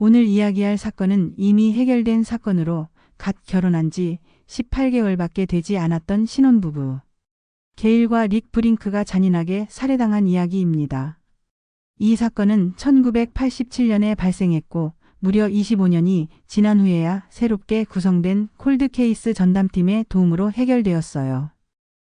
오늘 이야기할 사건은 이미 해결된 사건으로 갓 결혼한 지 18개월밖에 되지 않았던 신혼부부 게일과 릭 브링크가 잔인하게 살해당한 이야기입니다. 이 사건은 1987년에 발생했고 무려 25년이 지난 후에야 새롭게 구성된 콜드케이스 전담팀의 도움으로 해결되었어요.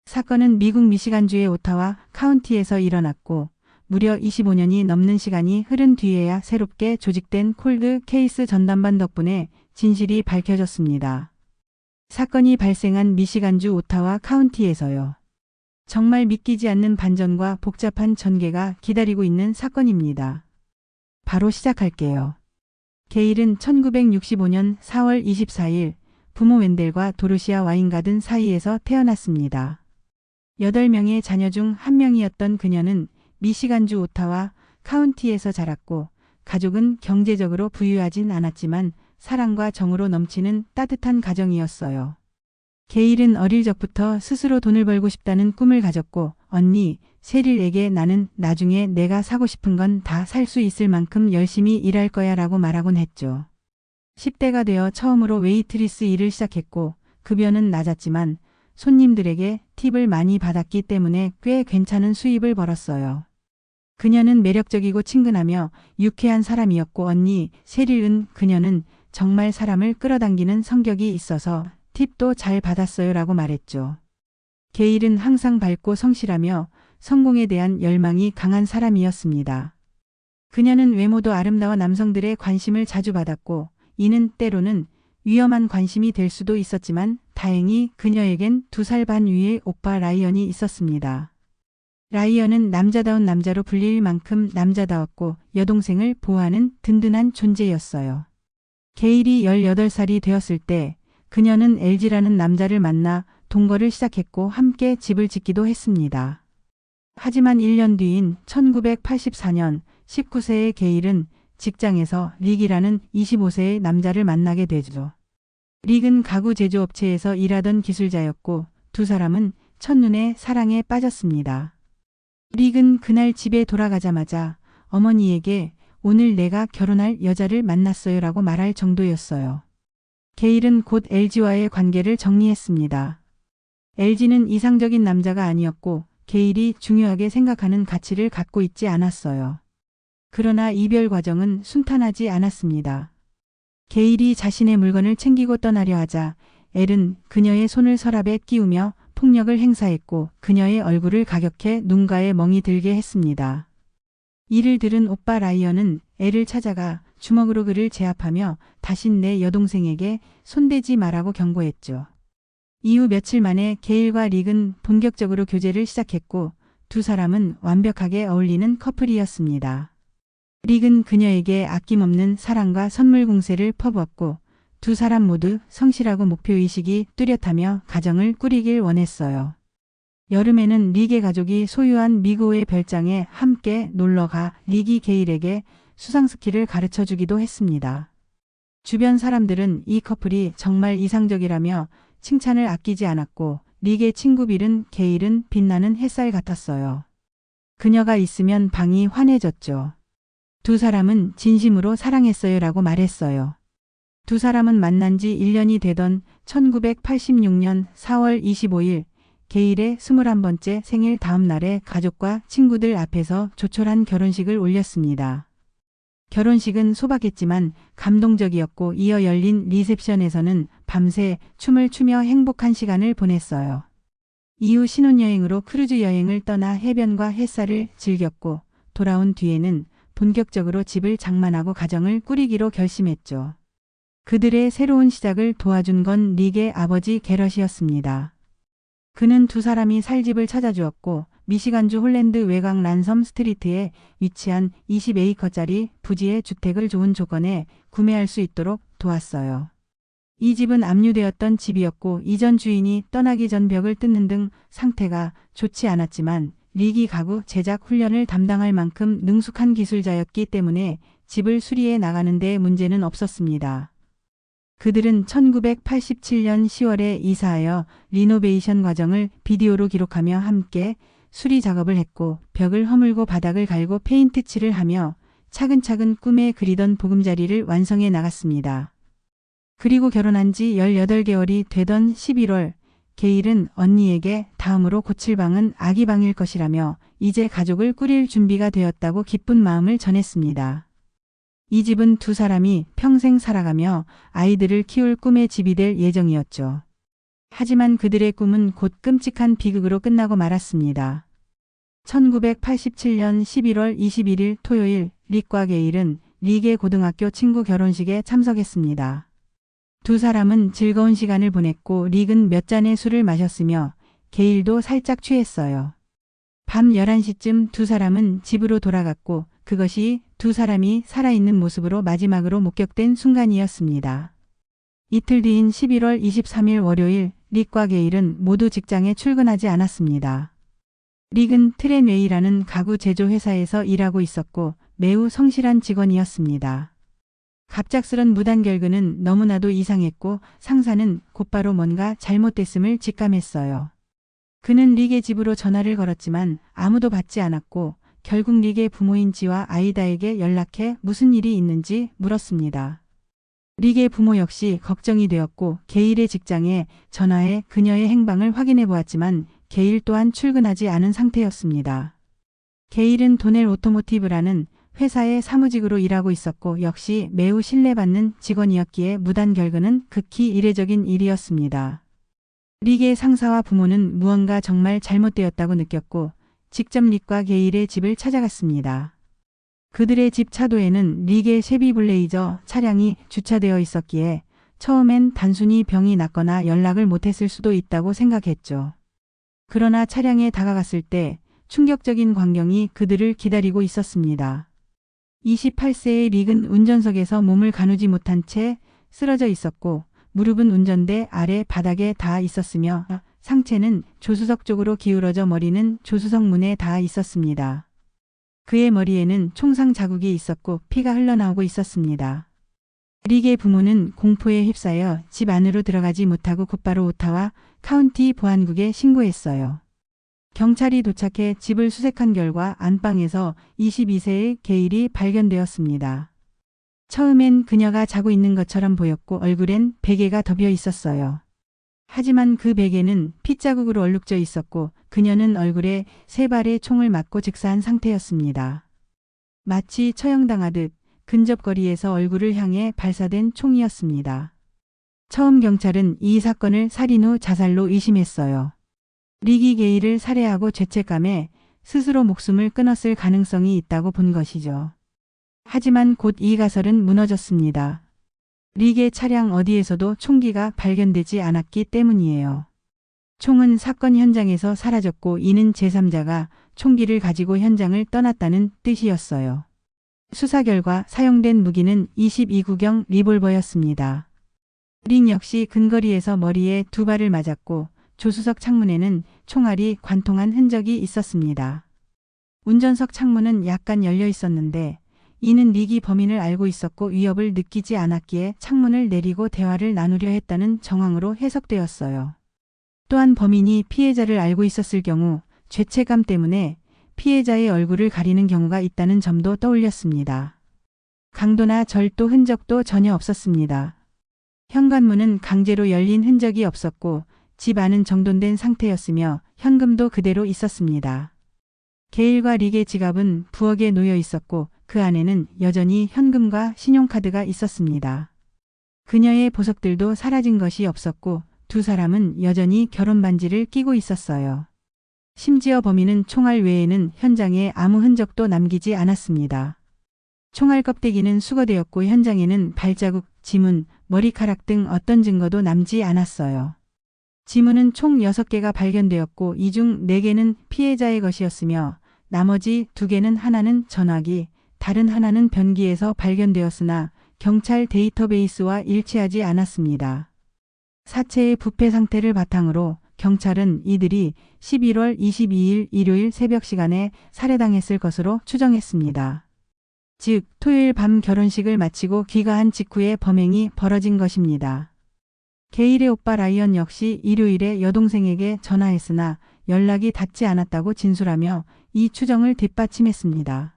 사건은 미국 미시간주의 오타와 카운티에서 일어났고 무려 25년이 넘는 시간이 흐른 뒤에야 새롭게 조직된 콜드케이스 전담반 덕분에 진실이 밝혀졌습니다. 사건이 발생한 미시간주 오타와 카운티에서요. 정말 믿기지 않는 반전과 복잡한 전개가 기다리고 있는 사건입니다. 바로 시작할게요. 게일은 1965년 4월 24일 부모 웬델과 도르시아 와인가든 사이에서 태어났습니다. 8명의 자녀 중 한 명이었던 그녀는 미시간주 오타와 카운티에서 자랐고 가족은 경제적으로 부유하진 않았지만 사랑과 정으로 넘치는 따뜻한 가정이었어요. 게일은 어릴 적부터 스스로 돈을 벌고 싶다는 꿈을 가졌고 언니 세릴에게 나는 나중에 내가 사고 싶은 건 다 살 수 있을 만큼 열심히 일할 거야 라고 말하곤 했죠. 10대가 되어 처음으로 웨이트리스 일을 시작했고 급여는 낮았지만 손님들에게 팁을 많이 받았기 때문에 꽤 괜찮은 수입을 벌었어요. 그녀는 매력적이고 친근하며 유쾌한 사람이었고 언니 세릴은 그녀는 정말 사람을 끌어당기는 성격이 있어서 팁도 잘 받았어요 라고 말했죠. 게일은 항상 밝고 성실하며 성공에 대한 열망이 강한 사람이었습니다. 그녀는 외모도 아름다워 남성들의 관심을 자주 받았고 이는 때로는 위험한 관심이 될 수도 있었지만 다행히 그녀에겐 2살 반 위의 오빠 라이언이 있었습니다. 라이언은 남자다운 남자로 불릴 만큼 남자다웠고 여동생을 보호하는 든든한 존재였어요. 게일이 18살이 되었을 때 그녀는 LG라는 남자를 만나 동거를 시작했고 함께 집을 짓기도 했습니다. 하지만 1년 뒤인 1984년 19세의 게일은 직장에서 릭이라는 25세의 남자를 만나게 되죠. 릭은 가구 제조업체에서 일하던 기술자였고 두 사람은 첫눈에 사랑에 빠졌습니다. 릭은 그날 집에 돌아가자마자 어머니에게 오늘 내가 결혼할 여자를 만났어요 라고 말할 정도였어요. 게일은 곧 LG와의 관계를 정리했습니다. LG는 이상적인 남자가 아니었고 게일이 중요하게 생각하는 가치를 갖고 있지 않았어요. 그러나 이별 과정은 순탄하지 않았습니다. 게일이 자신의 물건을 챙기고 떠나려 하자 엘은 그녀의 손을 서랍에 끼우며 폭력을 행사했고 그녀의 얼굴을 가격해 눈가에 멍이 들게 했습니다. 이를 들은 오빠 라이언은 엘을 찾아가 주먹으로 그를 제압하며 다신 내 여동생에게 손대지 마라고 경고했죠. 이후 며칠 만에 게일과 릭은 본격적으로 교제를 시작했고 두 사람은 완벽하게 어울리는 커플이었습니다. 릭은 그녀에게 아낌없는 사랑과 선물 공세를 퍼부었고 두 사람 모두 성실하고 목표의식이 뚜렷하며 가정을 꾸리길 원했어요. 여름에는 릭의 가족이 소유한 미고의 별장에 함께 놀러가 릭이 게일에게 수상스키를 가르쳐주기도 했습니다. 주변 사람들은 이 커플이 정말 이상적이라며 칭찬을 아끼지 않았고 릭의 친구 빌은 게일은 빛나는 햇살 같았어요. 그녀가 있으면 방이 환해졌죠. 두 사람은 진심으로 사랑했어요 라고 말했어요. 두 사람은 만난 지 1년이 되던 1986년 4월 25일 게일의 21번째 생일 다음 날에 가족과 친구들 앞에서 조촐한 결혼식을 올렸습니다. 결혼식은 소박했지만 감동적이었고 이어 열린 리셉션에서는 밤새 춤을 추며 행복한 시간을 보냈어요. 이후 신혼여행으로 크루즈 여행을 떠나 해변과 햇살을 즐겼고 돌아온 뒤에는 본격적으로 집을 장만하고 가정을 꾸리기로 결심했죠. 그들의 새로운 시작을 도와준 건 릭의 아버지 게럿이었습니다. 그는 두 사람이 살 집을 찾아주었고 미시간주 홀랜드 외곽 란섬 스트리트에 위치한 20에이커짜리 부지의 주택을 좋은 조건에 구매할 수 있도록 도왔어요. 이 집은 압류되었던 집이었고 이전 주인이 떠나기 전 벽을 뜯는 등 상태가 좋지 않았지만 릭이 가구 제작 훈련을 담당할 만큼 능숙한 기술자였기 때문에 집을 수리해 나가는 데 문제는 없었습니다. 그들은 1987년 10월에 이사하여 리노베이션 과정을 비디오로 기록하며 함께 수리 작업을 했고 벽을 허물고 바닥을 갈고 페인트 칠을 하며 차근차근 꿈에 그리던 보금자리를 완성해 나갔습니다. 그리고 결혼한 지 18개월이 되던 11월, 게일은 언니에게 다음으로 고칠 방은 아기 방일 것이라며 이제 가족을 꾸릴 준비가 되었다고 기쁜 마음을 전했습니다. 이 집은 두 사람이 평생 살아가며 아이들을 키울 꿈의 집이 될 예정이었죠. 하지만 그들의 꿈은 곧 끔찍한 비극으로 끝나고 말았습니다. 1987년 11월 21일 토요일, 릭과 게일은 릭의 고등학교 친구 결혼식에 참석했습니다. 두 사람은 즐거운 시간을 보냈고 릭은 몇 잔의 술을 마셨으며 게일도 살짝 취했어요. 밤 11시쯤 두 사람은 집으로 돌아갔고 그것이 두 사람이 살아있는 모습으로 마지막으로 목격된 순간이었습니다. 이틀 뒤인 11월 23일 월요일, 릭과 게일은 모두 직장에 출근하지 않았습니다. 릭은 트렌웨이라는 가구 제조 회사에서 일하고 있었고 매우 성실한 직원이었습니다. 갑작스런 무단 결근은 너무나도 이상했고 상사는 곧바로 뭔가 잘못됐음을 직감했어요. 그는 릭의 집으로 전화를 걸었지만 아무도 받지 않았고 결국 릭의 부모인 지와 아이다에게 연락해 무슨 일이 있는지 물었습니다. 릭의 부모 역시 걱정이 되었고 게일의 직장에 전화해 그녀의 행방을 확인해 보았지만 게일 또한 출근하지 않은 상태였습니다. 게일은 도넬 오토모티브라는 회사의 사무직으로 일하고 있었고 역시 매우 신뢰받는 직원이었기에 무단 결근은 극히 이례적인 일이었습니다. 릭의 상사와 부모는 무언가 정말 잘못되었다고 느꼈고 직접 릭과 게일의 집을 찾아갔습니다. 그들의 집 차도에는 릭의 쉐비 블레이저 차량이 주차되어 있었기에 처음엔 단순히 병이 났거나 연락을 못했을 수도 있다고 생각했죠. 그러나 차량에 다가갔을 때 충격적인 광경이 그들을 기다리고 있었습니다. 28세의 릭은 운전석에서 몸을 가누지 못한 채 쓰러져 있었고 무릎은 운전대 아래 바닥에 닿아 있었으며 상체는 조수석 쪽으로 기울어져 머리는 조수석 문에 닿아 있었습니다. 그의 머리에는 총상 자국이 있었고 피가 흘러나오고 있었습니다. 릭의 부모는 공포에 휩싸여 집 안으로 들어가지 못하고 곧바로 오타와 카운티 보안국에 신고했어요. 경찰이 도착해 집을 수색한 결과 안방에서 22세의 게일이 발견되었습니다. 처음엔 그녀가 자고 있는 것처럼 보였고 얼굴엔 베개가 덮여 있었어요. 하지만 그 베개는 핏자국으로 얼룩져 있었고 그녀는 얼굴에 3발의 총을 맞고 즉사한 상태였습니다. 마치 처형당하듯 근접거리에서 얼굴을 향해 발사된 총이었습니다. 처음 경찰은 이 사건을 살인 후 자살로 의심했어요. 릭이 게일을 살해하고 죄책감에 스스로 목숨을 끊었을 가능성이 있다고 본 것이죠. 하지만 곧 이 가설은 무너졌습니다. 릭의 차량 어디에서도 총기가 발견되지 않았기 때문이에요. 총은 사건 현장에서 사라졌고 이는 제3자가 총기를 가지고 현장을 떠났다는 뜻이었어요. 수사 결과 사용된 무기는 22구경 리볼버였습니다. 릭 역시 근거리에서 머리에 2발을 맞았고 조수석 창문에는 총알이 관통한 흔적이 있었습니다. 운전석 창문은 약간 열려 있었는데 이는 릭이 범인을 알고 있었고 위협을 느끼지 않았기에 창문을 내리고 대화를 나누려 했다는 정황으로 해석되었어요. 또한 범인이 피해자를 알고 있었을 경우 죄책감 때문에 피해자의 얼굴을 가리는 경우가 있다는 점도 떠올렸습니다. 강도나 절도 흔적도 전혀 없었습니다. 현관문은 강제로 열린 흔적이 없었고 집 안은 정돈된 상태였으며 현금도 그대로 있었습니다. 게일과 릭의 지갑은 부엌에 놓여 있었고 그 안에는 여전히 현금과 신용카드가 있었습니다. 그녀의 보석들도 사라진 것이 없었고 두 사람은 여전히 결혼 반지를 끼고 있었어요. 심지어 범인은 총알 외에는 현장에 아무 흔적도 남기지 않았습니다. 총알 껍데기는 수거되었고 현장에는 발자국, 지문, 머리카락 등 어떤 증거도 남지 않았어요. 지문은 총 6개가 발견되었고 이 중 4개는 피해자의 것이었으며 나머지 2개는 하나는 전화기, 다른 하나는 변기에서 발견되었으나 경찰 데이터베이스와 일치하지 않았습니다. 사체의 부패 상태를 바탕으로 경찰은 이들이 11월 22일 일요일 새벽 시간에 살해당했을 것으로 추정했습니다. 즉, 토요일 밤 결혼식을 마치고 귀가한 직후에 범행이 벌어진 것입니다. 게일의 오빠 라이언 역시 일요일에 여동생에게 전화했으나 연락이 닿지 않았다고 진술하며 이 추정을 뒷받침했습니다.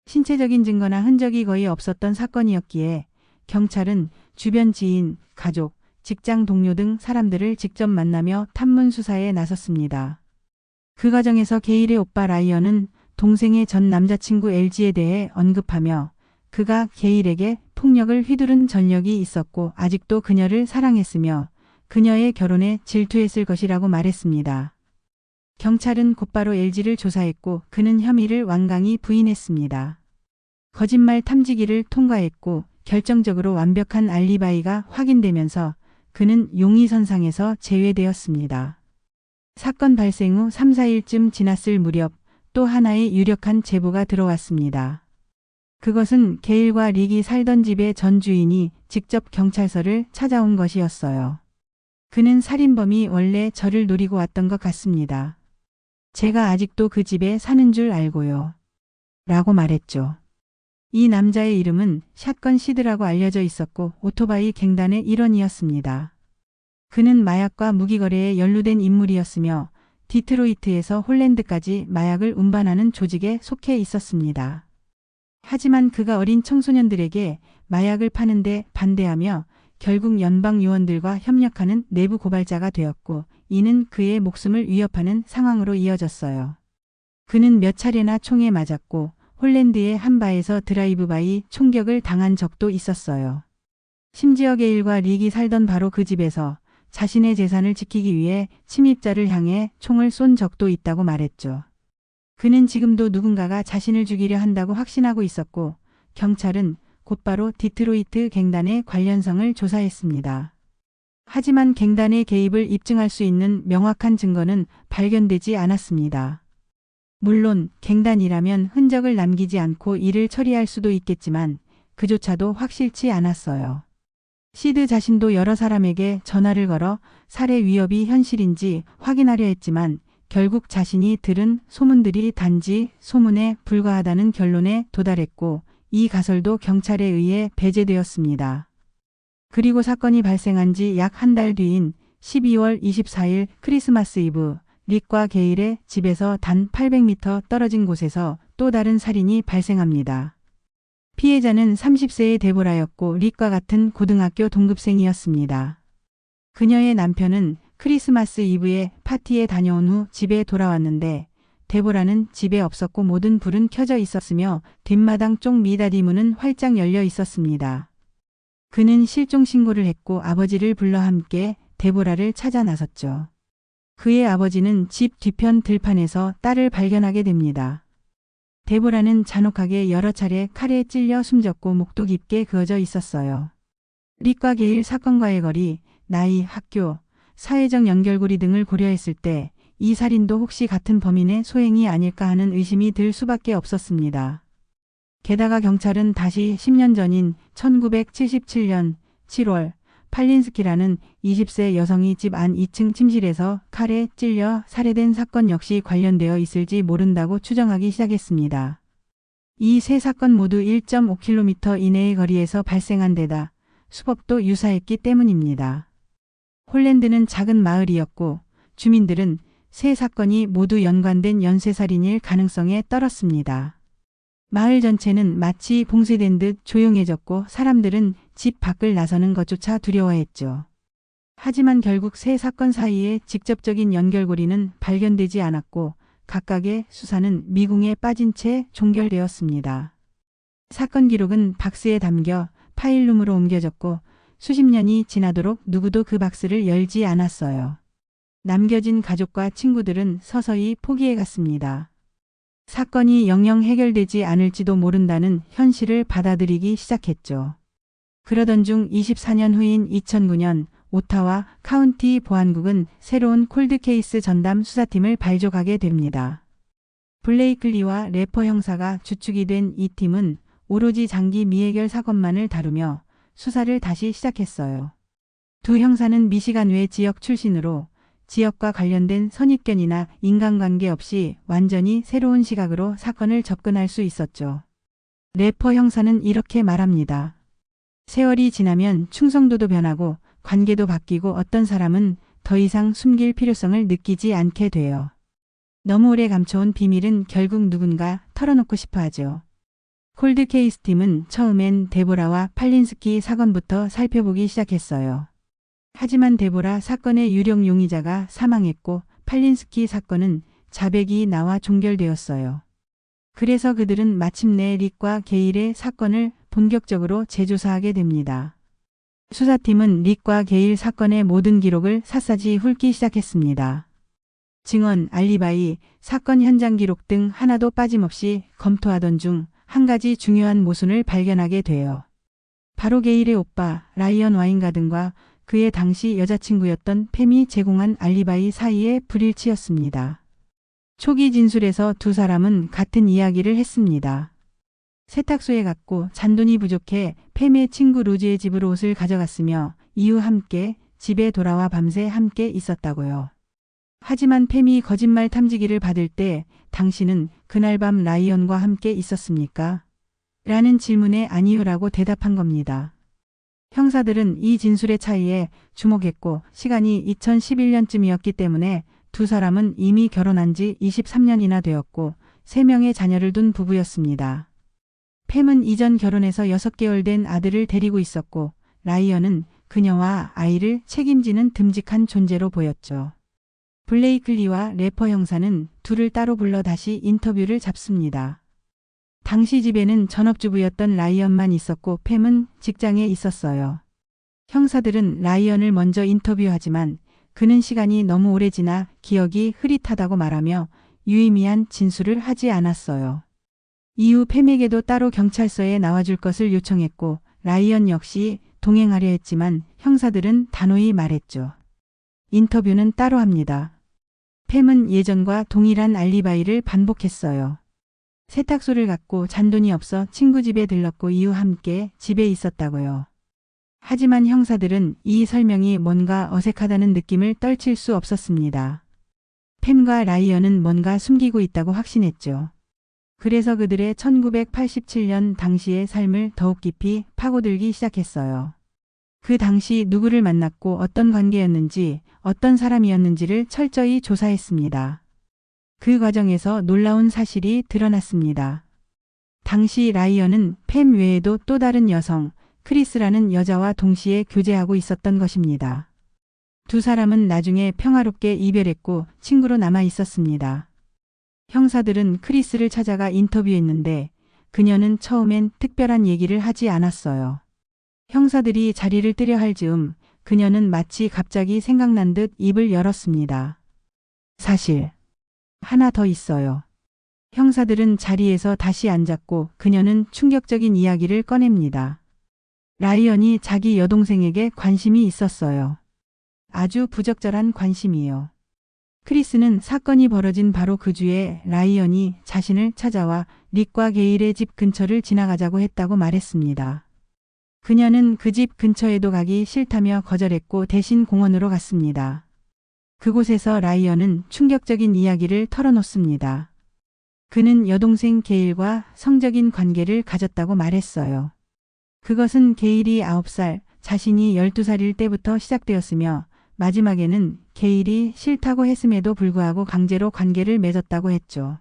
신체적인 증거나 흔적이 거의 없었던 사건이었기에 경찰은 주변 지인, 가족, 직장 동료 등 사람들을 직접 만나며 탐문 수사에 나섰습니다. 그 과정에서 게일의 오빠 라이언은 동생의 전 남자친구 LG에 대해 언급하며 그가 게일에게 폭력을 휘두른 전력이 있었고 아직도 그녀를 사랑했으며 그녀의 결혼에 질투했을 것이라고 말했습니다. 경찰은 곧바로 LG를 조사했고 그는 혐의를 완강히 부인했습니다. 거짓말 탐지기를 통과했고 결정적으로 완벽한 알리바이가 확인되면서 그는 용의선상에서 제외되었습니다. 사건 발생 후 3, 4일쯤 지났을 무렵 또 하나의 유력한 제보가 들어왔습니다. 그것은 게일과 릭이 살던 집의 전 주인이 직접 경찰서를 찾아온 것이었어요. 그는 살인범이 원래 저를 노리고 왔던 것 같습니다. 제가 아직도 그 집에 사는 줄 알고요. 라고 말했죠. 이 남자의 이름은 샷건 시드라고 알려져 있었고 오토바이 갱단의 일원이었습니다. 그는 마약과 무기거래에 연루된 인물이었으며 디트로이트에서 홀랜드까지 마약을 운반하는 조직에 속해 있었습니다. 하지만 그가 어린 청소년들에게 마약을 파는데 반대하며 결국 연방 요원들과 협력하는 내부 고발자가 되었고 이는 그의 목숨을 위협하는 상황으로 이어졌어요. 그는 몇 차례나 총에 맞았고 홀랜드의 한 바에서 드라이브바이 총격을 당한 적도 있었어요. 심지어 게일과 릭이 살던 바로 그 집에서 자신의 재산을 지키기 위해 침입자를 향해 총을 쏜 적도 있다고 말했죠. 그는 지금도 누군가가 자신을 죽이려 한다고 확신하고 있었고 경찰은 곧바로 디트로이트 갱단의 관련성을 조사했습니다. 하지만 갱단의 개입을 입증할 수 있는 명확한 증거는 발견되지 않았습니다. 물론 갱단이라면 흔적을 남기지 않고 일을 처리할 수도 있겠지만 그조차도 확실치 않았어요. 시드 자신도 여러 사람에게 전화를 걸어 살해 위협이 현실인지 확인하려 했지만 결국 자신이 들은 소문들이 단지 소문에 불과하다는 결론에 도달했고 이 가설도 경찰에 의해 배제되었습니다. 그리고 사건이 발생한 지 약 한 달 뒤인 12월 24일 크리스마스 이브 릭과 게일의 집에서 단 800m 떨어진 곳에서 또 다른 살인이 발생합니다. 피해자는 30세의 데보라였고 릭과 같은 고등학교 동급생이었습니다. 그녀의 남편은 크리스마스 이브에 파티에 다녀온 후 집에 돌아왔는데 데보라는 집에 없었고 모든 불은 켜져 있었으며 뒷마당 쪽 미닫이 문은 활짝 열려 있었습니다. 그는 실종 신고를 했고 아버지를 불러 함께 데보라를 찾아 나섰죠. 그의 아버지는 집 뒤편 들판에서 딸을 발견하게 됩니다. 데보라는 잔혹하게 여러 차례 칼에 찔려 숨졌고 목도 깊게 그어져 있었어요. 릭과 게일 사건과의 거리, 나이, 학교, 사회적 연결고리 등을 고려했을 때 이 살인도 혹시 같은 범인의 소행이 아닐까 하는 의심이 들 수밖에 없었습니다. 게다가 경찰은 다시 10년 전인 1977년 7월 팔린스키라는 20세 여성이 집 안 2층 침실에서 칼에 찔려 살해된 사건 역시 관련되어 있을지 모른다고 추정하기 시작했습니다. 이 세 사건 모두 1.5km 이내의 거리에서 발생한 데다 수법도 유사했기 때문입니다. 홀랜드는 작은 마을이었고 주민들은 세 사건이 모두 연관된 연쇄살인일 가능성에 떨었습니다. 마을 전체는 마치 봉쇄된 듯 조용해졌고 사람들은 집 밖을 나서는 것조차 두려워했죠. 하지만 결국 세 사건 사이에 직접적인 연결고리는 발견되지 않았고 각각의 수사는 미궁에 빠진 채 종결되었습니다. 사건 기록은 박스에 담겨 파일룸으로 옮겨졌고 수십 년이 지나도록 누구도 그 박스를 열지 않았어요. 남겨진 가족과 친구들은 서서히 포기해갔습니다. 사건이 영영 해결되지 않을지도 모른다는 현실을 받아들이기 시작했죠. 그러던 중 24년 후인 2009년 오타와 카운티 보안국은 새로운 콜드케이스 전담 수사팀을 발족하게 됩니다. 블레이클리와 래퍼 형사가 주축이 된 이 팀은 오로지 장기 미해결 사건만을 다루며 수사를 다시 시작했어요. 두 형사는 미시간 외 지역 출신으로 지역과 관련된 선입견이나 인간관계 없이 완전히 새로운 시각으로 사건을 접근할 수 있었죠. 래퍼 형사는 이렇게 말합니다. 세월이 지나면 충성도도 변하고 관계도 바뀌고 어떤 사람은 더 이상 숨길 필요성을 느끼지 않게 돼요. 너무 오래 감춰온 비밀은 결국 누군가 털어놓고 싶어 하죠. 콜드케이스 팀은 처음엔 데보라와 팔린스키 사건부터 살펴보기 시작했어요. 하지만 데보라 사건의 유력 용의자가 사망했고 팔린스키 사건은 자백이 나와 종결되었어요. 그래서 그들은 마침내 릭과 게일의 사건을 본격적으로 재조사하게 됩니다. 수사팀은 릭과 게일 사건의 모든 기록을 샅샅이 훑기 시작했습니다. 증언, 알리바이, 사건 현장 기록 등 하나도 빠짐없이 검토하던 중 한 가지 중요한 모순을 발견하게 돼요. 바로 게일의 오빠 라이언 와인가든과 그의 당시 여자친구였던 팸이 제공한 알리바이 사이의 불일치였습니다. 초기 진술에서 두 사람은 같은 이야기를 했습니다. 세탁소에 갔고 잔돈이 부족해 팸의 친구 루즈의 집으로 옷을 가져갔으며 이후 함께 집에 돌아와 밤새 함께 있었다고요. 하지만 팸이 거짓말 탐지기를 받을 때 당신은 그날 밤 라이언과 함께 있었습니까? 라는 질문에 아니요라고 대답한 겁니다. 형사들은 이 진술의 차이에 주목했고 시간이 2011년쯤이었기 때문에 두 사람은 이미 결혼한 지 23년이나 되었고 3명의 자녀를 둔 부부였습니다. 팸은 이전 결혼해서 6개월 된 아들을 데리고 있었고 라이언은 그녀와 아이를 책임지는 듬직한 존재로 보였죠. 블레이클리와 래퍼 형사는 둘을 따로 불러 다시 인터뷰를 잡습니다. 당시 집에는 전업주부였던 라이언만 있었고 팸은 직장에 있었어요. 형사들은 라이언을 먼저 인터뷰하지만 그는 시간이 너무 오래 지나 기억이 흐릿하다고 말하며 유의미한 진술을 하지 않았어요. 이후 팸에게도 따로 경찰서에 나와줄 것을 요청했고 라이언 역시 동행하려 했지만 형사들은 단호히 말했죠. 인터뷰는 따로 합니다. 팸은 예전과 동일한 알리바이를 반복했어요. 세탁소를 갔고 잔돈이 없어 친구 집에 들렀고 이후 함께 집에 있었다고요. 하지만 형사들은 이 설명이 뭔가 어색하다는 느낌을 떨칠 수 없었습니다. 팸과 라이언은 뭔가 숨기고 있다고 확신했죠. 그래서 그들의 1987년 당시의 삶을 더욱 깊이 파고들기 시작했어요. 그 당시 누구를 만났고 어떤 관계였는지, 어떤 사람이었는지를 철저히 조사했습니다. 그 과정에서 놀라운 사실이 드러났습니다. 당시 라이언은 팸 외에도 또 다른 여성, 크리스라는 여자와 동시에 교제하고 있었던 것입니다. 두 사람은 나중에 평화롭게 이별했고 친구로 남아 있었습니다. 형사들은 크리스를 찾아가 인터뷰했는데 그녀는 처음엔 특별한 얘기를 하지 않았어요. 형사들이 자리를 뜨려 할 즈음 그녀는 마치 갑자기 생각난 듯 입을 열었습니다. 사실 하나 더 있어요. 형사들은 자리에서 다시 앉았고 그녀는 충격적인 이야기를 꺼냅니다. 라이언이 자기 여동생에게 관심이 있었어요. 아주 부적절한 관심이요. 크리스는 사건이 벌어진 바로 그 주에 라이언이 자신을 찾아와 릭과 게일의 집 근처를 지나가자고 했다고 말했습니다. 그녀는 그 집 근처에도 가기 싫다며 거절했고 대신 공원으로 갔습니다. 그곳에서 라이언은 충격적인 이야기를 털어놓습니다. 그는 여동생 게일과 성적인 관계를 가졌다고 말했어요. 그것은 게일이 9살, 자신이 12살일 때부터 시작되었으며 마지막에는 게일이 싫다고 했음에도 불구하고 강제로 관계를 맺었다고 했죠.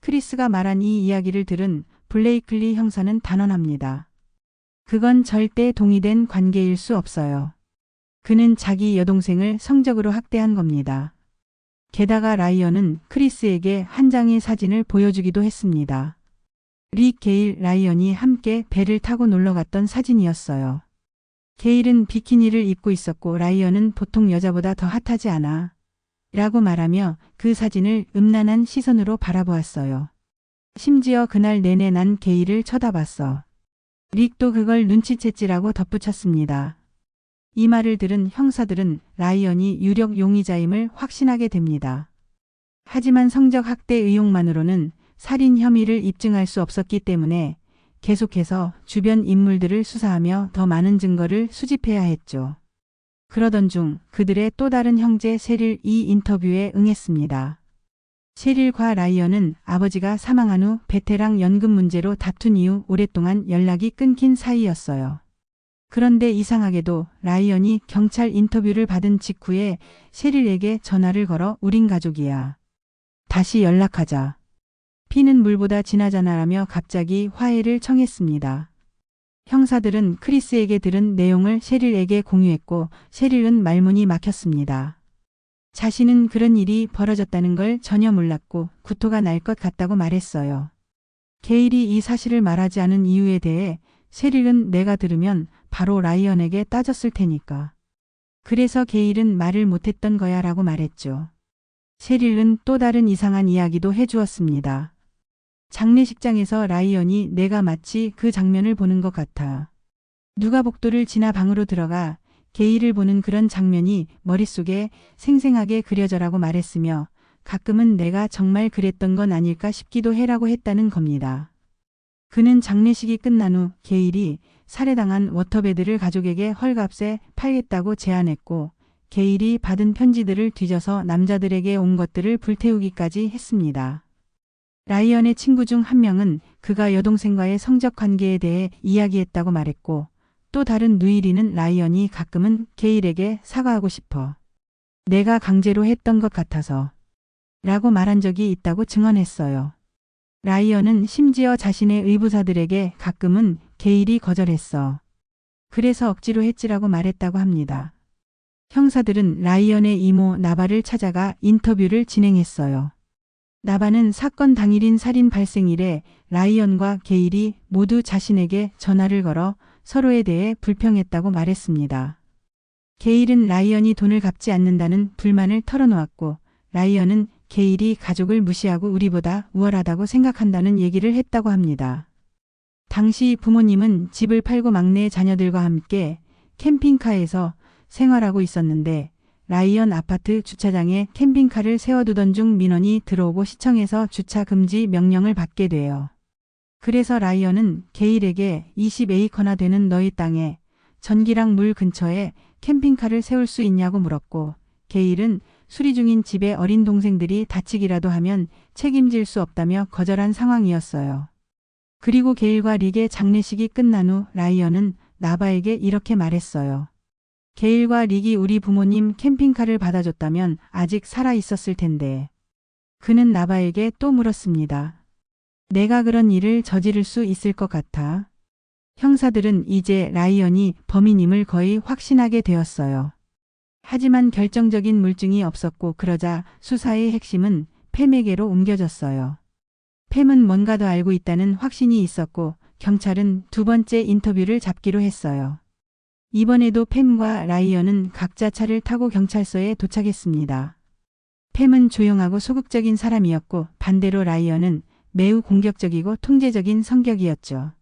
크리스가 말한 이 이야기를 들은 블레이클리 형사는 단언합니다. 그건 절대 동의된 관계일 수 없어요. 그는 자기 여동생을 성적으로 학대한 겁니다. 게다가 라이언은 크리스에게 한 장의 사진을 보여주기도 했습니다. 릭, 게일, 라이언이 함께 배를 타고 놀러 갔던 사진이었어요. 게일은 비키니를 입고 있었고 라이언은 보통 여자보다 더 핫하지 않아 라고 말하며 그 사진을 음란한 시선으로 바라보았어요. 심지어 그날 내내 난 게일을 쳐다봤어. 릭도 그걸 눈치챘지라고 덧붙였습니다. 이 말을 들은 형사들은 라이언이 유력 용의자임을 확신하게 됩니다. 하지만 성적 학대 의혹만으로는 살인 혐의를 입증할 수 없었기 때문에 계속해서 주변 인물들을 수사하며 더 많은 증거를 수집해야 했죠. 그러던 중 그들의 또 다른 형제 셰릴 이 인터뷰에 응했습니다. 셰릴과 라이언은 아버지가 사망한 후 베테랑 연금 문제로 다툰 이후 오랫동안 연락이 끊긴 사이였어요. 그런데 이상하게도 라이언이 경찰 인터뷰를 받은 직후에 셰릴에게 전화를 걸어 우린 가족이야. 다시 연락하자. 피는 물보다 진하잖아라며 갑자기 화해를 청했습니다. 형사들은 크리스에게 들은 내용을 셰릴에게 공유했고 셰릴은 말문이 막혔습니다. 자신은 그런 일이 벌어졌다는 걸 전혀 몰랐고 구토가 날 것 같다고 말했어요. 게일이 이 사실을 말하지 않은 이유에 대해 셰릴은 내가 들으면 바로 라이언에게 따졌을 테니까. 그래서 게일은 말을 못했던 거야 라고 말했죠. 셰릴은 또 다른 이상한 이야기도 해주었습니다. 장례식장에서 라이언이 내가 마치 그 장면을 보는 것 같아. 누가 복도를 지나 방으로 들어가 게일을 보는 그런 장면이 머릿속에 생생하게 그려져라고 말했으며 가끔은 내가 정말 그랬던 건 아닐까 싶기도 해라고 했다는 겁니다. 그는 장례식이 끝난 후 게일이 살해당한 워터베드를 가족에게 헐값에 팔겠다고 제안했고 게일이 받은 편지들을 뒤져서 남자들에게 온 것들을 불태우기까지 했습니다. 라이언의 친구 중 한 명은 그가 여동생과의 성적 관계에 대해 이야기했다고 말했고 또 다른 누이리는 라이언이 가끔은 게일에게 사과하고 싶어. 내가 강제로 했던 것 같아서 라고 말한 적이 있다고 증언했어요. 라이언은 심지어 자신의 의부사들에게 가끔은 게일이 거절했어. 그래서 억지로 했지라고 말했다고 합니다. 형사들은 라이언의 이모 나바를 찾아가 인터뷰를 진행했어요. 나바는 사건 당일인 살인 발생일에 라이언과 게일이 모두 자신에게 전화를 걸어 서로에 대해 불평했다고 말했습니다. 게일은 라이언이 돈을 갚지 않는다는 불만을 털어놓았고 라이언은 게일이 가족을 무시하고 우리보다 우월하다고 생각한다는 얘기를 했다고 합니다. 당시 부모님은 집을 팔고 막내 자녀들과 함께 캠핑카에서 생활하고 있었는데 라이언 아파트 주차장에 캠핑카를 세워두던 중 민원이 들어오고 시청에서 주차 금지 명령을 받게 돼요. 그래서 라이언은 게일에게 20에이커나 되는 너희 땅에 전기랑 물 근처에 캠핑카를 세울 수 있냐고 물었고 게일은 수리 중인 집에 어린 동생들이 다치기라도 하면 책임질 수 없다며 거절한 상황이었어요. 그리고 게일과 릭의 장례식이 끝난 후 라이언은 나바에게 이렇게 말했어요. 게일과 릭이 우리 부모님 캠핑카를 받아줬다면 아직 살아 있었을 텐데. 그는 나바에게 또 물었습니다. 내가 그런 일을 저지를 수 있을 것 같아. 형사들은 이제 라이언이 범인임을 거의 확신하게 되었어요. 하지만 결정적인 물증이 없었고 그러자 수사의 핵심은 팸에게로 옮겨졌어요. 팸은 뭔가 더 알고 있다는 확신이 있었고 경찰은 두 번째 인터뷰를 잡기로 했어요. 이번에도 팸과 라이언은 각자 차를 타고 경찰서에 도착했습니다. 팸은 조용하고 소극적인 사람이었고 반대로 라이언은 매우 공격적이고 통제적인 성격이었죠.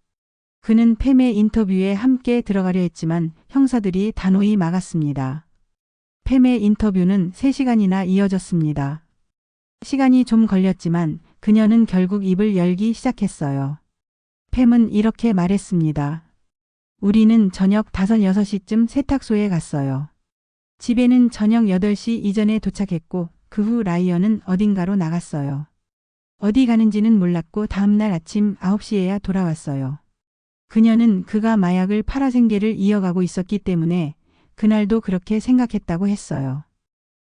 그는 팸의 인터뷰에 함께 들어가려 했지만 형사들이 단호히 막았습니다. 팸의 인터뷰는 3시간이나 이어졌습니다. 시간이 좀 걸렸지만 그녀는 결국 입을 열기 시작했어요. 팸은 이렇게 말했습니다. 우리는 저녁 5, 6시쯤 세탁소에 갔어요. 집에는 저녁 8시 이전에 도착했고 그 후 라이언은 어딘가로 나갔어요. 어디 가는지는 몰랐고 다음날 아침 9시에야 돌아왔어요. 그녀는 그가 마약을 팔아 생계를 이어가고 있었기 때문에 그날도 그렇게 생각했다고 했어요.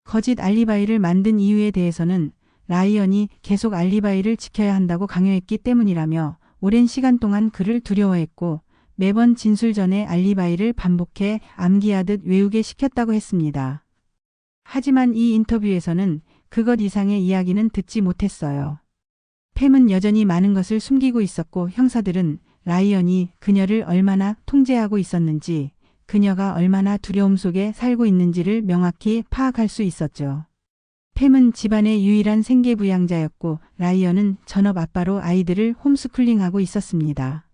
거짓 알리바이를 만든 이유에 대해서는 라이언이 계속 알리바이를 지켜야 한다고 강요했기 때문이라며 오랜 시간 동안 그를 두려워했고 매번 진술 전에 알리바이를 반복해 암기하듯 외우게 시켰다고 했습니다. 하지만 이 인터뷰에서는 그것 이상의 이야기는 듣지 못했어요. 팸은 여전히 많은 것을 숨기고 있었고 형사들은 라이언이 그녀를 얼마나 통제하고 있었는지 그녀가 얼마나 두려움 속에 살고 있는지를 명확히 파악할 수 있었죠. 팸은 집안의 유일한 생계부양자였고 라이언은 전업 아빠로 아이들을 홈스쿨링하고 있었습니다.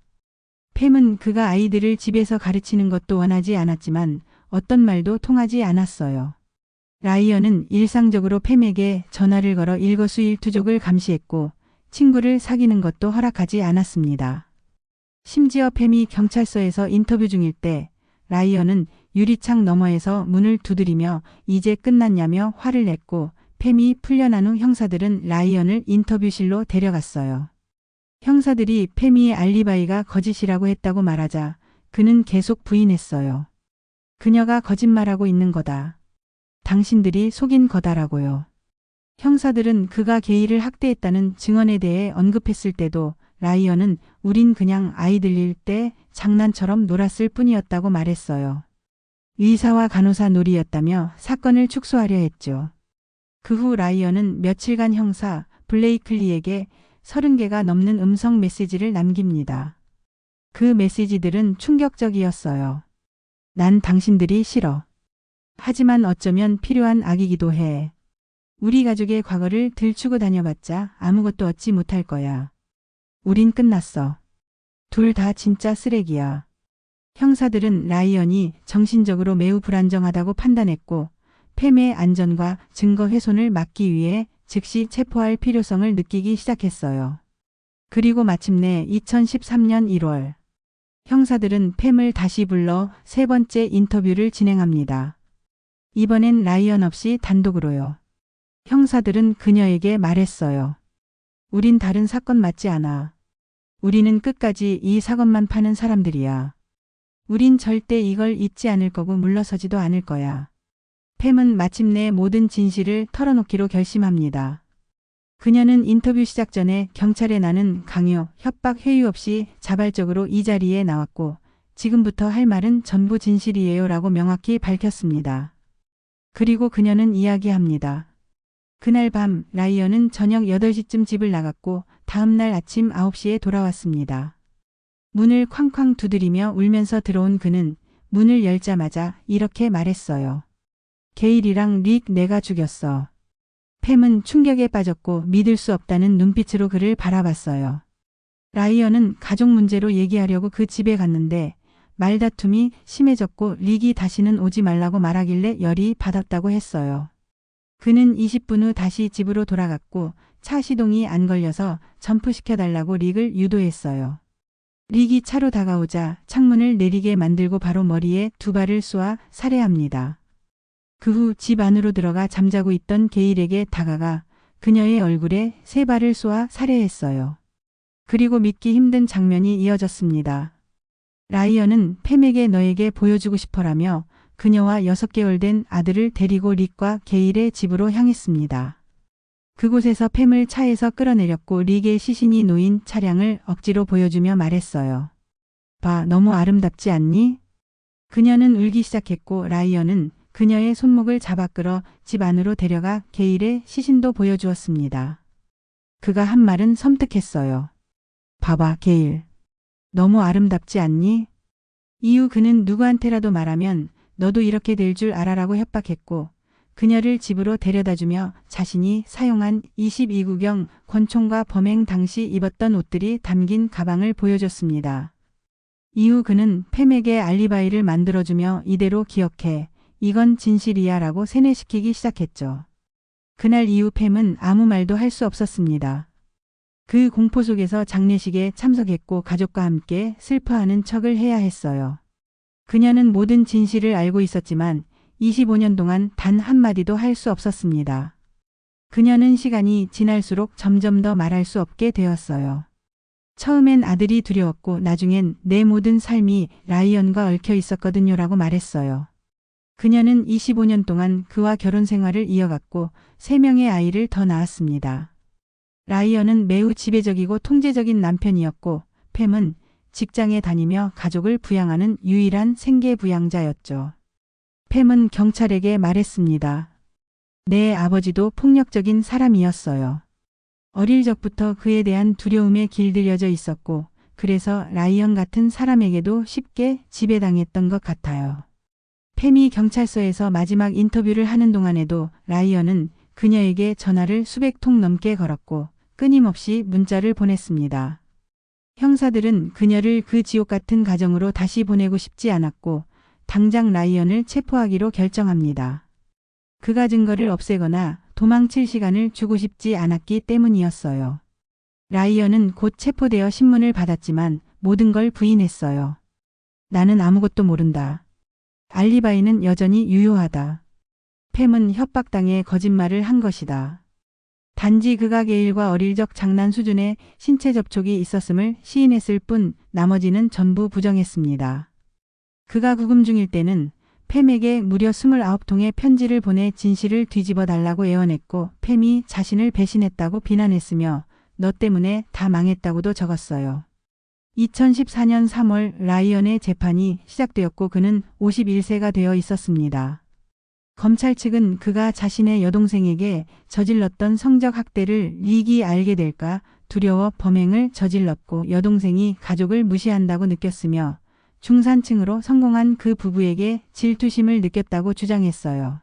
팸은 그가 아이들을 집에서 가르치는 것도 원하지 않았지만 어떤 말도 통하지 않았어요. 라이언은 일상적으로 팸에게 전화를 걸어 일거수일투족을 감시했고 친구를 사귀는 것도 허락하지 않았습니다. 심지어 팸이 경찰서에서 인터뷰 중일 때 라이언은 유리창 너머에서 문을 두드리며 이제 끝났냐며 화를 냈고 팸이 풀려난 후 형사들은 라이언을 인터뷰실로 데려갔어요. 형사들이 팸이 알리바이가 거짓이라고 했다고 말하자 그는 계속 부인했어요. 그녀가 거짓말하고 있는 거다. 당신들이 속인 거다라고요. 형사들은 그가 게이를 학대했다는 증언에 대해 언급했을 때도 라이언은 우린 그냥 아이들일 때 장난처럼 놀았을 뿐이었다고 말했어요. 의사와 간호사 놀이였다며 사건을 축소하려 했죠. 그 후 라이언은 며칠간 형사 블레이클리에게 30개가 넘는 음성 메시지를 남깁니다. 그 메시지들은 충격적이었어요. 난 당신들이 싫어. 하지만 어쩌면 필요한 악이기도 해. 우리 가족의 과거를 들추고 다녀봤자 아무것도 얻지 못할 거야. 우린 끝났어. 둘 다 진짜 쓰레기야. 형사들은 라이언이 정신적으로 매우 불안정하다고 판단했고 팸의 안전과 증거 훼손을 막기 위해 즉시 체포할 필요성을 느끼기 시작했어요. 그리고 마침내 2013년 1월 형사들은 팸을 다시 불러 세 번째 인터뷰를 진행합니다. 이번엔 라이언 없이 단독으로요. 형사들은 그녀에게 말했어요. 우린 다른 사건 맞지 않아. 우리는 끝까지 이 사건만 파는 사람들이야. 우린 절대 이걸 잊지 않을 거고 물러서지도 않을 거야. 팸은 마침내 모든 진실을 털어놓기로 결심합니다. 그녀는 인터뷰 시작 전에 경찰에 나는 강요, 협박, 회유 없이 자발적으로 이 자리에 나왔고 지금부터 할 말은 전부 진실이에요 라고 명확히 밝혔습니다. 그리고 그녀는 이야기합니다. 그날 밤 라이언은 저녁 8시쯤 집을 나갔고 다음날 아침 9시에 돌아왔습니다. 문을 쾅쾅 두드리며 울면서 들어온 그는 문을 열자마자 이렇게 말했어요. 게일이랑 릭 내가 죽였어. 팸은 충격에 빠졌고 믿을 수 없다는 눈빛으로 그를 바라봤어요. 라이언은 가족 문제로 얘기하려고 그 집에 갔는데 말다툼이 심해졌고 릭이 다시는 오지 말라고 말하길래 열이 받았다고 했어요. 그는 20분 후 다시 집으로 돌아갔고 차 시동이 안 걸려서 점프시켜달라고 릭을 유도했어요. 릭이 차로 다가오자 창문을 내리게 만들고 바로 머리에 2발을 쏘아 살해합니다. 그 후 집 안으로 들어가 잠자고 있던 게일에게 다가가 그녀의 얼굴에 3발을 쏘아 살해했어요. 그리고 믿기 힘든 장면이 이어졌습니다. 라이언은 팸에게 너에게 보여주고 싶어라며 그녀와 6개월 된 아들을 데리고 릭과 게일의 집으로 향했습니다. 그곳에서 팸을 차에서 끌어내렸고 릭의 시신이 놓인 차량을 억지로 보여주며 말했어요. 봐, 너무 아름답지 않니? 그녀는 울기 시작했고 라이언은 그녀의 손목을 잡아 끌어 집 안으로 데려가 게일의 시신도 보여주었습니다. 그가 한 말은 섬뜩했어요. 봐봐, 게일. 너무 아름답지 않니? 이후 그는 누구한테라도 말하면 너도 이렇게 될 줄 알아라고 협박했고 그녀를 집으로 데려다주며 자신이 사용한 22구경 권총과 범행 당시 입었던 옷들이 담긴 가방을 보여줬습니다. 이후 그는 팸에게 알리바이를 만들어주며 이대로 기억해. 이건 진실이야 라고 세뇌시키기 시작했죠. 그날 이후 팸은 아무 말도 할 수 없었습니다. 그 공포 속에서 장례식에 참석했고 가족과 함께 슬퍼하는 척을 해야 했어요. 그녀는 모든 진실을 알고 있었지만 25년 동안 단 한마디도 할 수 없었습니다. 그녀는 시간이 지날수록 점점 더 말할 수 없게 되었어요. 처음엔 아들이 두려웠고 나중엔 내 모든 삶이 라이언과 얽혀 있었거든요 라고 말했어요. 그녀는 25년 동안 그와 결혼 생활을 이어갔고 3명의 아이를 더 낳았습니다. 라이언은 매우 지배적이고 통제적인 남편이었고 팸은 직장에 다니며 가족을 부양하는 유일한 생계 부양자였죠. 팸은 경찰에게 말했습니다. 내 아버지도 폭력적인 사람이었어요. 어릴 적부터 그에 대한 두려움에 길들여져 있었고 그래서 라이언 같은 사람에게도 쉽게 지배당했던 것 같아요. 팸이 경찰서에서 마지막 인터뷰를 하는 동안에도 라이언은 그녀에게 전화를 수백 통 넘게 걸었고 끊임없이 문자를 보냈습니다. 형사들은 그녀를 그 지옥 같은 가정으로 다시 보내고 싶지 않았고 당장 라이언을 체포하기로 결정합니다. 그가 증거를 없애거나 도망칠 시간을 주고 싶지 않았기 때문이었어요. 라이언은 곧 체포되어 신문을 받았지만 모든 걸 부인했어요. 나는 아무것도 모른다. 알리바이는 여전히 유효하다. 팸은 협박당해 거짓말을 한 것이다. 단지 그가 게일과 어릴 적 장난 수준의 신체 접촉이 있었음을 시인했을 뿐 나머지는 전부 부정했습니다. 그가 구금 중일 때는 팸에게 무려 29통의 편지를 보내 진실을 뒤집어 달라고 애원했고 팸이 자신을 배신했다고 비난했으며 너 때문에 다 망했다고도 적었어요. 2014년 3월 라이언의 재판이 시작되었고 그는 51세가 되어 있었습니다. 검찰 측은 그가 자신의 여동생에게 저질렀던 성적 학대를 릭이 알게 될까 두려워 범행을 저질렀고 여동생이 가족을 무시한다고 느꼈으며 중산층으로 성공한 그 부부에게 질투심을 느꼈다고 주장했어요.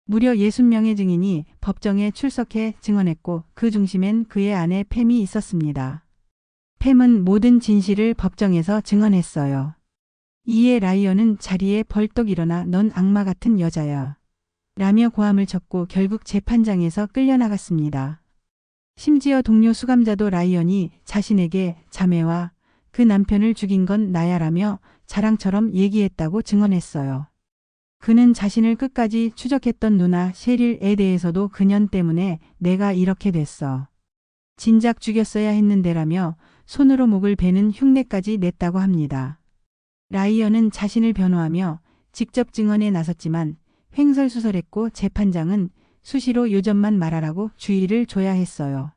무려 60명의 증인이 법정에 출석해 증언했고 그 중심엔 그의 아내 팸이 있었습니다. 팸은 모든 진실을 법정에서 증언했어요. 이에 라이언은 자리에 벌떡 일어나 넌 악마 같은 여자야 라며 고함을 쳤고 결국 재판장에서 끌려나갔습니다. 심지어 동료 수감자도 라이언이 자신에게 자매와 그 남편을 죽인 건 나야라며 자랑처럼 얘기했다고 증언했어요. 그는 자신을 끝까지 추적했던 누나 셰릴에 대해서도 그년 때문에 내가 이렇게 됐어. 진작 죽였어야 했는데라며 손으로 목을 베는 흉내까지 냈다고 합니다. 라이언은 자신을 변호하며 직접 증언에 나섰지만 횡설수설했고 재판장은 수시로 요점만 말하라고 주의를 줘야 했어요.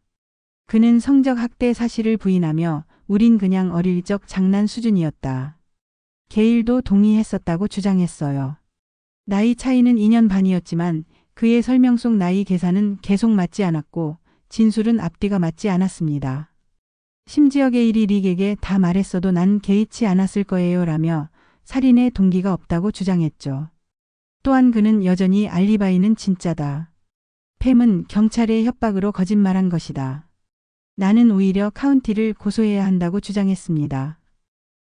그는 성적 학대 사실을 부인하며 우린 그냥 어릴 적 장난 수준이었다. 게일도 동의했었다고 주장했어요. 나이 차이는 2년 반이었지만 그의 설명 속 나이 계산은 계속 맞지 않았고 진술은 앞뒤가 맞지 않았습니다. 심지어 게일이 릭에게 다 말했어도 난 개의치 않았을 거예요 라며 살인의 동기가 없다고 주장했죠. 또한 그는 여전히 알리바이는 진짜다. 팸은 경찰의 협박으로 거짓말한 것이다. 나는 오히려 카운티를 고소해야 한다고 주장했습니다.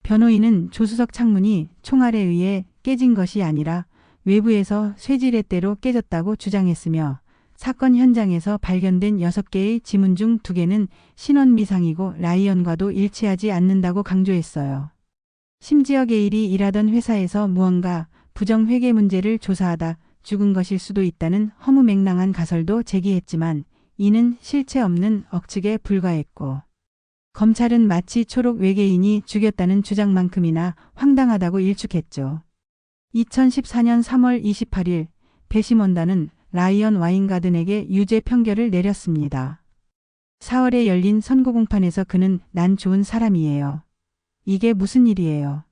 변호인은 조수석 창문이 총알에 의해 깨진 것이 아니라 외부에서 쇠지렛 대로 깨졌다고 주장했으며 사건 현장에서 발견된 6개의 지문 중 2개는 신원 미상이고 라이언과도 일치하지 않는다고 강조했어요. 심지어 게일이 일하던 회사에서 무언가 부정회계 문제를 조사하다 죽은 것일 수도 있다는 허무맹랑한 가설도 제기했지만 이는 실체 없는 억측에 불과했고 검찰은 마치 초록 외계인이 죽였다는 주장만큼이나 황당하다고 일축했죠. 2014년 3월 28일 배심원단은 라이언 와인가든에게 유죄 판결을 내렸습니다. 4월에 열린 선고 공판에서 그는 난 좋은 사람이에요. 이게 무슨 일이에요?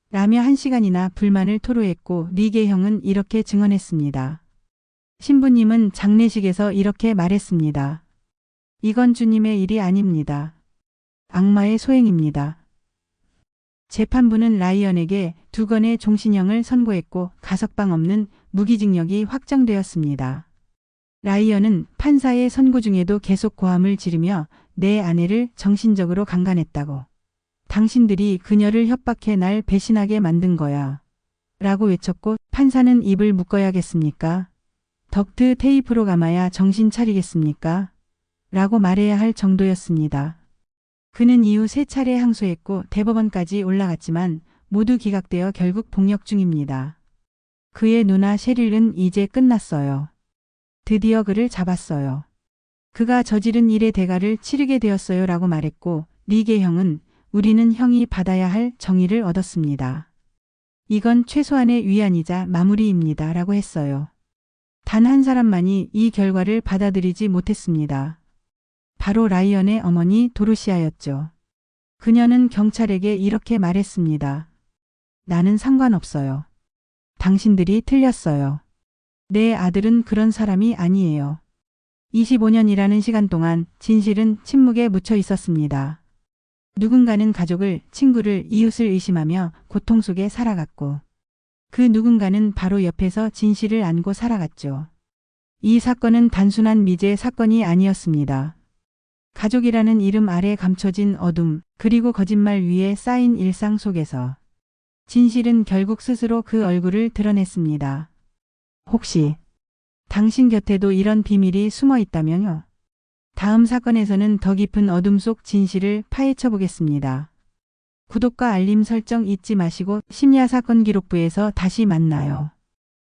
라며 1시간이나 불만을 토로했고 릭의 형은 이렇게 증언했습니다. 신부님은 장례식에서 이렇게 말했습니다. 이건 주님의 일이 아닙니다. 악마의 소행입니다. 재판부는 라이언에게 2건의 종신형을 선고했고 가석방 없는 무기징역이 확정되었습니다. 라이언은 판사의 선고 중에도 계속 고함을 지르며 내 아내를 정신적으로 강간했다고. 당신들이 그녀를 협박해 날 배신하게 만든 거야. 라고 외쳤고 판사는 입을 묶어야겠습니까? 덕트 테이프로 감아야 정신 차리겠습니까? 라고 말해야 할 정도였습니다. 그는 이후 3차례 항소했고 대법원까지 올라갔지만 모두 기각되어 결국 복역 중입니다. 그의 누나 셰릴은 이제 끝났어요. 드디어 그를 잡았어요. 그가 저지른 일의 대가를 치르게 되었어요 라고 말했고 릭의 형은 우리는 형이 받아야 할 정의를 얻었습니다. 이건 최소한의 위안이자 마무리입니다 라고 했어요. 단 한 사람만이 이 결과를 받아들이지 못했습니다. 바로 라이언의 어머니 도로시아였죠. 그녀는 경찰에게 이렇게 말했습니다. 나는 상관없어요. 당신들이 틀렸어요. 내 아들은 그런 사람이 아니에요. 25년이라는 시간 동안 진실은 침묵에 묻혀 있었습니다. 누군가는 가족을, 친구를, 이웃을 의심하며 고통 속에 살아갔고 그 누군가는 바로 옆에서 진실을 안고 살아갔죠. 이 사건은 단순한 미제 사건이 아니었습니다. 가족이라는 이름 아래 감춰진 어둠, 그리고 거짓말 위에 쌓인 일상 속에서 진실은 결국 스스로 그 얼굴을 드러냈습니다. 혹시 당신 곁에도 이런 비밀이 숨어 있다면요? 다음 사건에서는 더 깊은 어둠 속 진실을 파헤쳐 보겠습니다. 구독과 알림 설정 잊지 마시고 심야사건 기록부에서 다시 만나요.